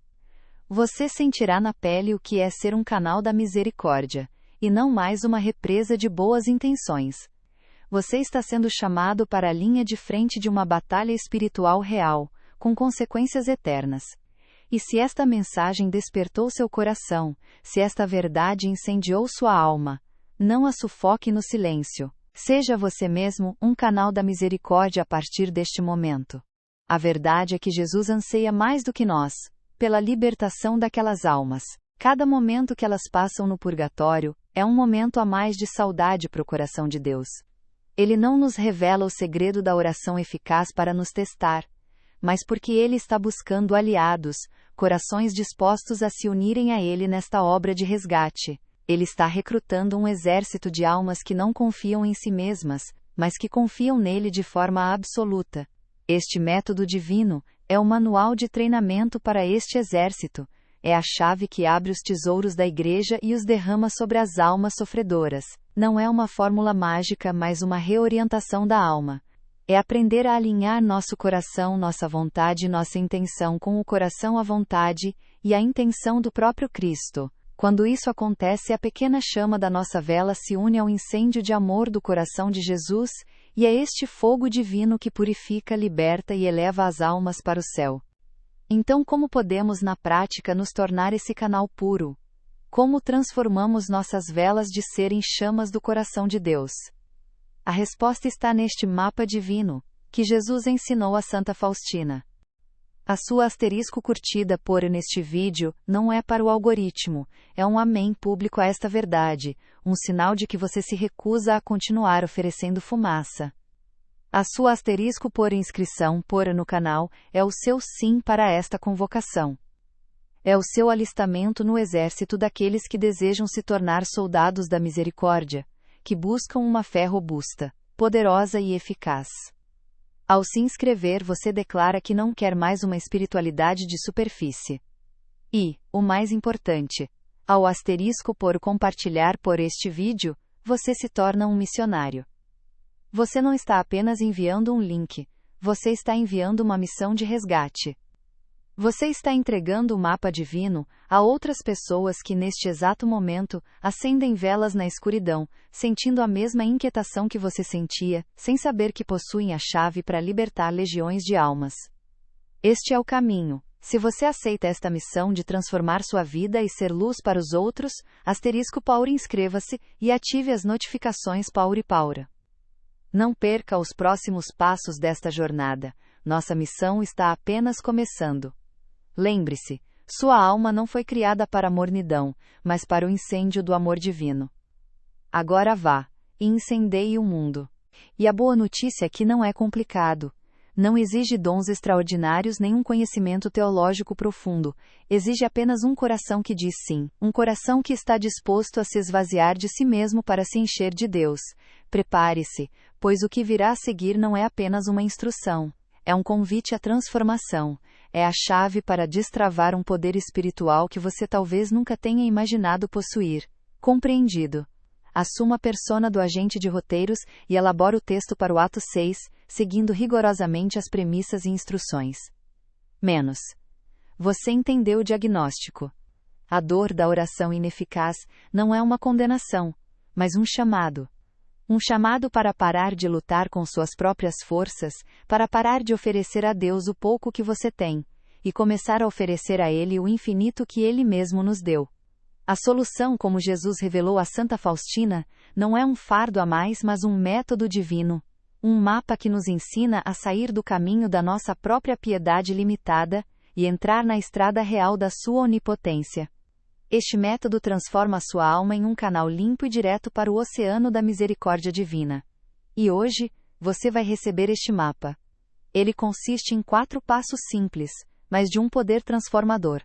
Você sentirá na pele o que é ser um canal da misericórdia, e não mais uma represa de boas intenções. Você está sendo chamado para a linha de frente de uma batalha espiritual real, com consequências eternas. E se esta mensagem despertou seu coração, se esta verdade incendiou sua alma, não a sufoque no silêncio. Seja você mesmo um canal da misericórdia a partir deste momento. A verdade é que Jesus anseia mais do que nós, pela libertação daquelas almas. Cada momento que elas passam no purgatório, é um momento a mais de saudade para o coração de Deus. Ele não nos revela o segredo da oração eficaz para nos testar, mas porque Ele está buscando aliados, corações dispostos a se unirem a Ele nesta obra de resgate. Ele está recrutando um exército de almas que não confiam em si mesmas, mas que confiam nele de forma absoluta. Este método divino é o manual de treinamento para este exército. É a chave que abre os tesouros da Igreja e os derrama sobre as almas sofredoras. Não é uma fórmula mágica, mas uma reorientação da alma. É aprender a alinhar nosso coração, nossa vontade e nossa intenção com o coração, a vontade e a intenção do próprio Cristo. Quando isso acontece, a pequena chama da nossa vela se une ao incêndio de amor do coração de Jesus, e é este fogo divino que purifica, liberta e eleva as almas para o céu. Então, como podemos na prática nos tornar esse canal puro? Como transformamos nossas velas de ser em chamas do coração de Deus? A resposta está neste mapa divino, que Jesus ensinou a Santa Faustina. A sua asterisco curtida por neste vídeo não é para o algoritmo, é um amém público a esta verdade, um sinal de que você se recusa a continuar oferecendo fumaça. A sua asterisco por inscrição por no canal é o seu sim para esta convocação. É o seu alistamento no exército daqueles que desejam se tornar soldados da misericórdia, que buscam uma fé robusta, poderosa e eficaz. Ao se inscrever, você declara que não quer mais uma espiritualidade de superfície. E, o mais importante, ao asterisco por compartilhar por este vídeo, você se torna um missionário. Você não está apenas enviando um link, você está enviando uma missão de resgate. Você está entregando o mapa divino a outras pessoas que neste exato momento acendem velas na escuridão, sentindo a mesma inquietação que você sentia, sem saber que possuem a chave para libertar legiões de almas. Este é o caminho. Se você aceita esta missão de transformar sua vida e ser luz para os outros, *Pauri, inscreva-se e ative as notificações Pauri. Não perca os próximos passos desta jornada. Nossa missão está apenas começando. Lembre-se, sua alma não foi criada para a mornidão, mas para o incêndio do amor divino. Agora vá e incendeie o mundo. E a boa notícia é que não é complicado. Não exige dons extraordinários nem um conhecimento teológico profundo, exige apenas um coração que diz sim, um coração que está disposto a se esvaziar de si mesmo para se encher de Deus. Prepare-se, pois o que virá a seguir não é apenas uma instrução, é um convite à transformação, é a chave para destravar um poder espiritual que você talvez nunca tenha imaginado possuir. Compreendido? Assuma a persona do agente de roteiros e elabore o texto para o ato 6, seguindo rigorosamente as premissas e instruções. Menos. Você entendeu o diagnóstico. A dor da oração ineficaz não é uma condenação, mas um chamado. Um chamado para parar de lutar com suas próprias forças, para parar de oferecer a Deus o pouco que você tem, e começar a oferecer a Ele o infinito que Ele mesmo nos deu. A solução, como Jesus revelou a Santa Faustina, não é um fardo a mais, mas um método divino. Um mapa que nos ensina a sair do caminho da nossa própria piedade limitada e entrar na estrada real da sua onipotência. Este método transforma a sua alma em um canal limpo e direto para o oceano da misericórdia divina. E hoje, você vai receber este mapa. Ele consiste em 4 passos simples, mas de um poder transformador.